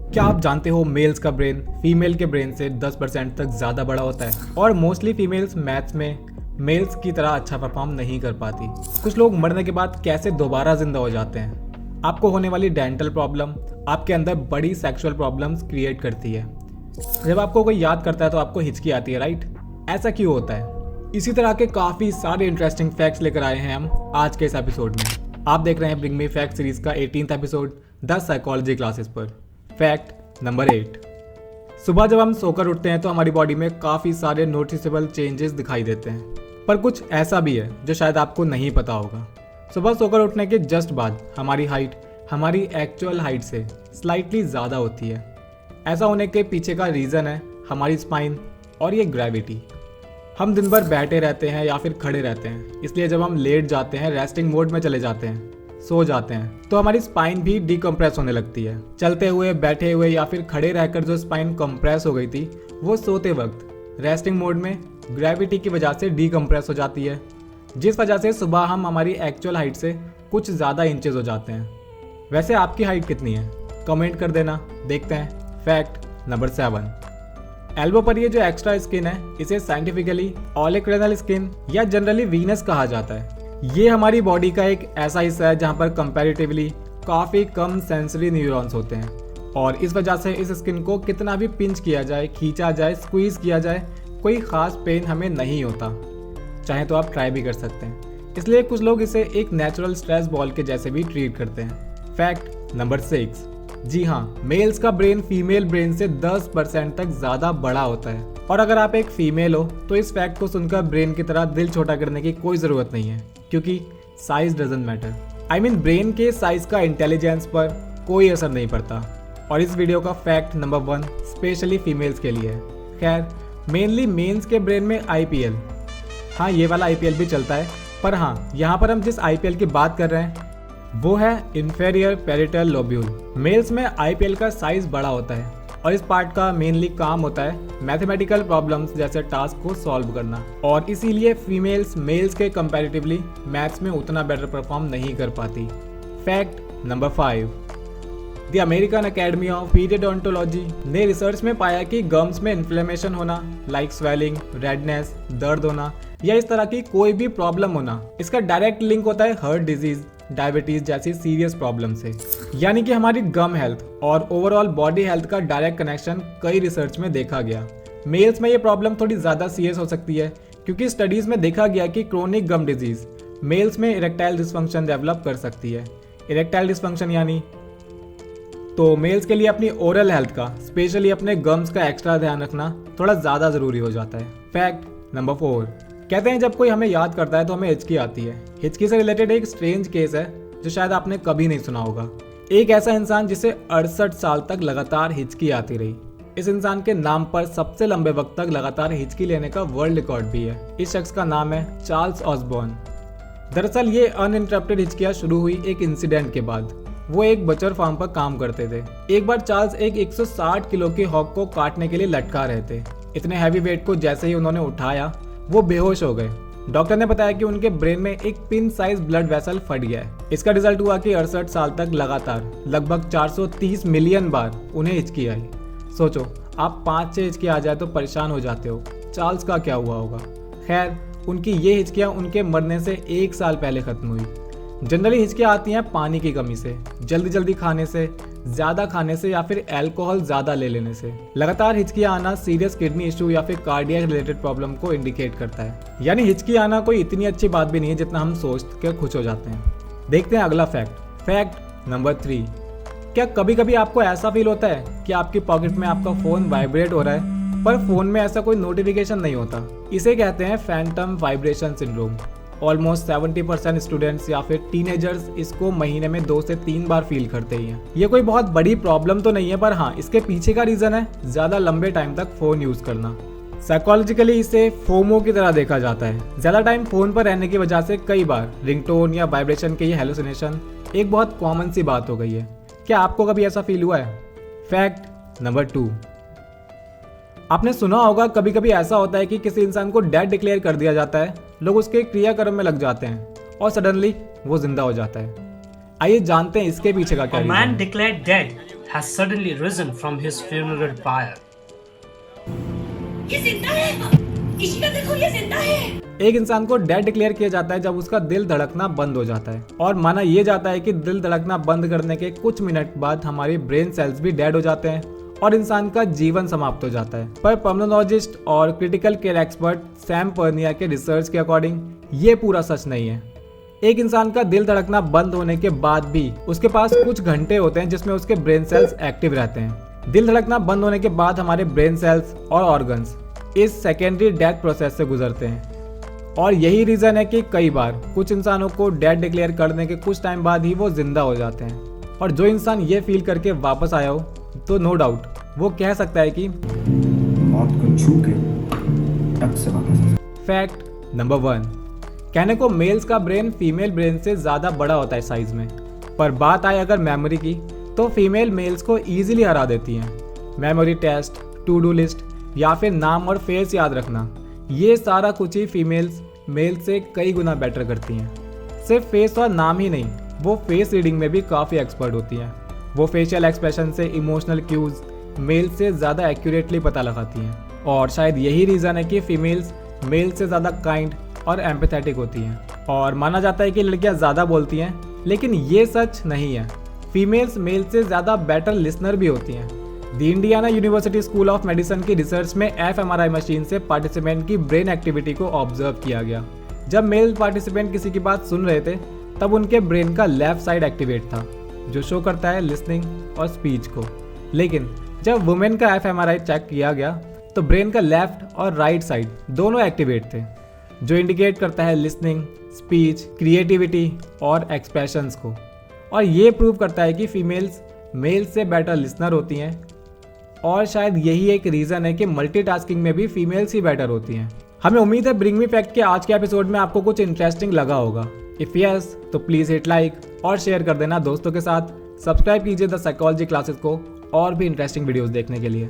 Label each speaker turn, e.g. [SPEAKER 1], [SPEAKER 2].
[SPEAKER 1] क्या आप जानते हो मेल्स का ब्रेन फीमेल के ब्रेन से 10% तक ज़्यादा बड़ा होता है और मोस्टली फीमेल्स मैथ्स में मेल्स की तरह अच्छा परफॉर्म नहीं कर पाती। कुछ लोग मरने के बाद कैसे दोबारा जिंदा हो जाते हैं। आपको होने वाली डेंटल प्रॉब्लम आपके अंदर बड़ी सेक्सुअल प्रॉब्लम्स क्रिएट करती है। जब आपको कोई याद करता है तो आपको हिचकी आती है, राइट? ऐसा क्यों होता है? इसी तरह के काफ़ी सारे इंटरेस्टिंग फैक्ट्स लेकर आए हैं हम आज के इस एपिसोड में। आप देख रहे हैं ब्रिंग मी फैक्ट सीरीज का 18th episode the psychology classes पर। Fact number 8। सुबह जब हम सोकर उठते हैं तो हमारी बॉडी में काफ़ी सारे नोटिसेबल चेंजेस दिखाई देते हैं, पर कुछ ऐसा भी है जो शायद आपको नहीं पता होगा। सुबह सोकर उठने के जस्ट बाद हमारी हाइट हमारी एक्चुअल हाइट से स्लाइटली ज़्यादा होती है। ऐसा होने के पीछे का रीज़न है हमारी स्पाइन और ये ग्रेविटी। हम दिन भर बैठे रहते हैं या फिर खड़े रहते हैं, इसलिए जब हम लेट जाते हैं, रेस्टिंग मोड में चले जाते हैं, सो जाते हैं, तो हमारी स्पाइन भी डीकम्प्रेस होने लगती है। चलते हुए, बैठे हुए या फिर खड़े रहकर जो स्पाइन कंप्रेस हो गई थी वो सोते वक्त रेस्टिंग मोड में ग्रेविटी की वजह से डीकम्प्रेस हो जाती है, जिस वजह से सुबह हम हमारी एक्चुअल हाइट से कुछ ज़्यादा इंचेस हो जाते हैं। वैसे आपकी हाइट कितनी है? कमेंट कर देना। देखते हैं फैक्ट नंबर 7। एल्बो पर ये जो एक्स्ट्रा स्किन है इसे साइंटिफिकली ऑलिक्रेनल स्किन या जनरली वीनस कहा जाता है। ये हमारी बॉडी का एक ऐसा हिस्सा है जहाँ पर कंपैरेटिवली काफ़ी कम सेंसरी न्यूरॉन्स होते हैं और इस वजह से इस स्किन को कितना भी पिंच किया जाए, खींचा जाए, स्क्वीज किया जाए, कोई ख़ास पेन हमें नहीं होता। चाहे तो आप ट्राई भी कर सकते हैं। इसलिए कुछ लोग इसे एक नेचुरल स्ट्रेस बॉल के जैसे भी ट्रीट करते हैं। Fact number 6। जी हाँ, मेल्स का ब्रेन फीमेल ब्रेन से 10% तक ज़्यादा बड़ा होता है और अगर आप एक फीमेल हो तो इस फैक्ट को सुनकर ब्रेन की तरह दिल छोटा करने की कोई ज़रूरत नहीं है, क्योंकि size doesn't matter. I mean brain के साइज का इंटेलिजेंस पर कोई असर नहीं पड़ता। और इस वीडियो का फैक्ट नंबर 1 स्पेशली फीमेल्स के लिए है। खैर, मेनली मेंस के ब्रेन में IPL, हाँ ये वाला IPL भी चलता है, पर हाँ यहाँ पर हम जिस IPL की बात कर रहे हैं वो है इंफेरियर पैरिटल लोब्यूल। मेल्स में IPL का साइज बड़ा होता है और इस पार्ट का मेनली काम होता है मैथमेटिकल प्रॉब्लम्स जैसे टास्क को सॉल्व करना, और इसीलिए फीमेल्स मेल्स के कंपैरेटिवली मैथ्स में उतना बेटर परफॉर्म नहीं कर पाती। Fact number 5। The American academy of periodontology ने रिसर्च में पाया कि गम्स में इन्फ्लेमेशन होना, लाइक स्वेलिंग, रेडनेस, दर्द होना या इस तरह की कोई भी प्रॉब्लम होना, इसका डायरेक्ट लिंक होता है हार्ट डिजीज, डायबिटीज जैसी सीरियस प्रॉब्लम से। यानी कि हमारी गम हेल्थ और ओवरऑल बॉडी हेल्थ का डायरेक्ट कनेक्शन कई रिसर्च में देखा गया। मेल्स में ये प्रॉब्लम थोड़ी ज़्यादा सीरियस हो सकती है, क्योंकि स्टडीज़ में देखा गया कि क्रोनिक गम डिजीज मेल्स में इरेक्टाइल डिसफंक्शन डेवलप कर सकती है। इरेक्टाइल डिसफंक्शन यानी, तो मेल्स के लिए अपनी ओरल हेल्थ का, स्पेशली अपने गम्स का एक्स्ट्रा ध्यान रखना थोड़ा ज़्यादा ज़रूरी हो जाता है। Fact number 4। कहते हैं जब कोई हमें याद करता है तो हमें हिचकी आती है। हिचकी से रिलेटेड एक स्ट्रेंज केस है जो शायद आपने कभी नहीं सुना होगा। एक ऐसा इंसान जिसे 68 साल तक लगातार हिचकी आती रही। इस इंसान के नाम पर सबसे लंबे वक्त तक लगातार हिचकी लेने का वर्ल्ड रिकॉर्ड भी है। इस शख्स का नाम है चार्ल्स ऑसबॉर्न। दरअसल ये अनइंटरप्टेड हिचकियाँ शुरू हुई एक इंसिडेंट के बाद। वो एक बचर फार्म पर काम करते थे। एक बार चार्ल्स एक 160 किलो के हॉग को काटने के लिए लटका रहे थे। इतने हैवी वेट को जैसे ही उन्होंने उठाया वो बेहोश हो गए। डॉक्टर ने बताया कि उनके ब्रेन में एक पिन साइज ब्लड वेसल फट गया है। इसका रिजल्ट हुआ कि 68 साल तक लगातार लगभग 430 मिलियन बार उन्हें हिचकी आई। सोचो, आप 5-6 हिचकी आ जाए तो परेशान हो जाते हो। चार्ल्स का क्या हुआ होगा? खैर, उनकी ये हिचकियाँ उनके मरने से 1 साल पहले खत्म हुई। जनरली हिचकियाँ आती हैं पानी की कमी से, जल्दी जल्दी खाने से, ज़्यादा खाने से या फिर अल्कोहल ज़्यादा ले लेने से। लगातार हिचकियाँ आना सीरियस किडनी इशू या फिर कार्डियक रिलेटेड प्रॉब्लम को इंडिकेट करता है। यानी हिचकी आना कोई इतनी अच्छी बात भी नहीं है जितना हम सोच के खुश हो जाते हैं। देखते हैं अगला फैक्ट। Fact number 3। क्या कभी कभी आपको ऐसा फील होता है कि आपकी पॉकेट में आपका फ़ोन वाइब्रेट हो रहा है पर फ़ोन में ऐसा कोई नोटिफिकेशन नहीं होता? इसे कहते हैं Phantom vibration syndrome. Almost 70% students या फिर टीनेजर्स इसको महीने में 2 से 3 बार फील करते ही हैं। ये कोई बहुत बड़ी प्रॉब्लम तो नहीं है, पर हाँ इसके पीछे का रीज़न है ज़्यादा लंबे टाइम तक फ़ोन यूज़ करना। साइकोलॉजिकली इसे फोमो की तरह देखा जाता है। ज़्यादा टाइम फ़ोन पर रहने की वजह से कई बार रिंगटोन या वाइब्रेशन के ये हेलुसिनेशन एक बहुत कॉमन सी बात हो गई है। क्या आपको कभी ऐसा फील हुआ है? Fact number 2। आपने सुना होगा कभी कभी ऐसा होता है कि किसी इंसान को डेड डिक्लेयर कर दिया जाता है, लोग उसके क्रियाक्रम में लग जाते हैं और सडनली वो जिंदा हो जाता है। आइए जानते हैं इसके पीछे का क्या रीजन है।
[SPEAKER 2] A man declared dead has suddenly risen from his funeral pyre.
[SPEAKER 3] ये जिंदा है, इशिका देखो ये जिंदा है।
[SPEAKER 1] एक इंसान को डेड डिक्लेयर किया जाता है जब उसका दिल धड़कना बंद हो जाता है और माना यह जाता है कि दिल धड़कना बंद करने के कुछ मिनट बाद हमारी ब्रेन सेल्स भी डेड हो जाते हैं और इंसान का जीवन समाप्त हो जाता है। पर पल्मोनोलॉजिस्ट और critical care expert Sam Parnia के रिसर्च के अकॉर्डिंग ये पूरा सच नहीं है। एक इंसान का दिल धड़कना बंद होने के बाद भी उसके पास कुछ घंटे होते हैं जिसमें उसके ब्रेन सेल्स एक्टिव रहते हैं। दिल धड़कना बंद होने के बाद हमारे ब्रेन सेल्स और ऑर्गन्स इस सेकेंडरी डेथ प्रोसेस से गुजरते हैं और यही रीजन है कि कई बार कुछ इंसानों को डेड डिक्लेयर करने के कुछ टाइम बाद ही वो जिंदा हो जाते हैं। और जो इंसान ये फील करके वापस आया हो तो नो डाउट वो कह सकता है कि
[SPEAKER 4] मौत को छू के टक से वापस।
[SPEAKER 1] फैक्ट नंबर 1, कहने को मेल्स का ब्रेन फीमेल ब्रेन से ज़्यादा बड़ा होता है साइज में, पर बात आए अगर मेमोरी की तो फीमेल मेल्स को ईजिली हरा देती हैं। Memory test, to do list या फिर नाम और फेस याद रखना, ये सारा कुछ ही फीमेल्स मेल से कई गुना बेटर करती हैं। सिर्फ फेस और नाम ही नहीं, वो फेस रीडिंग में भी काफ़ी एक्सपर्ट होती हैं। वो फेशियल एक्सप्रेशन से इमोशनल क्यूज मेल से ज़्यादा एक्यूरेटली पता लगाती हैं और शायद यही रीज़न है कि फीमेल्स मेल से ज़्यादा काइंड और एम्पैथेटिक होती हैं। और माना जाता है कि लड़कियां ज़्यादा बोलती हैं, लेकिन ये सच नहीं है। फीमेल्स मेल से ज़्यादा बेटर लिसनर भी होती हैं। The Indiana university school of medicine की रिसर्च में fMRI मशीन से पार्टिसिपेंट की ब्रेन एक्टिविटी को ऑब्जर्व किया गया। जब मेल पार्टिसिपेंट किसी की बात सुन रहे थे तब उनके ब्रेन का लेफ्ट साइड एक्टिवेट था, जो शो करता है लिसनिंग और स्पीच को। लेकिन जब वुमेन का fMRI चेक किया गया तो ब्रेन का लेफ्ट और राइट साइड दोनों एक्टिवेट थे, जो इंडिकेट करता है लिसनिंग, स्पीच, क्रिएटिविटी और एक्सप्रेशंस को। और ये प्रूव करता है कि फीमेल्स मेल से बेटर लिसनर होती हैं और शायद यही एक रीज़न है कि मल्टीटास्किंग में भी फीमेल्स ही बेटर होती हैं। हमें उम्मीद है ब्रिंग मी फैक्ट के आज के एपिसोड में आपको कुछ इंटरेस्टिंग लगा होगा। इफ़ यस तो प्लीज़ हिट लाइक और शेयर कर देना दोस्तों के साथ। सब्सक्राइब कीजिए द साइकोलॉजी क्लासेस को और भी इंटरेस्टिंग वीडियोस देखने के लिए।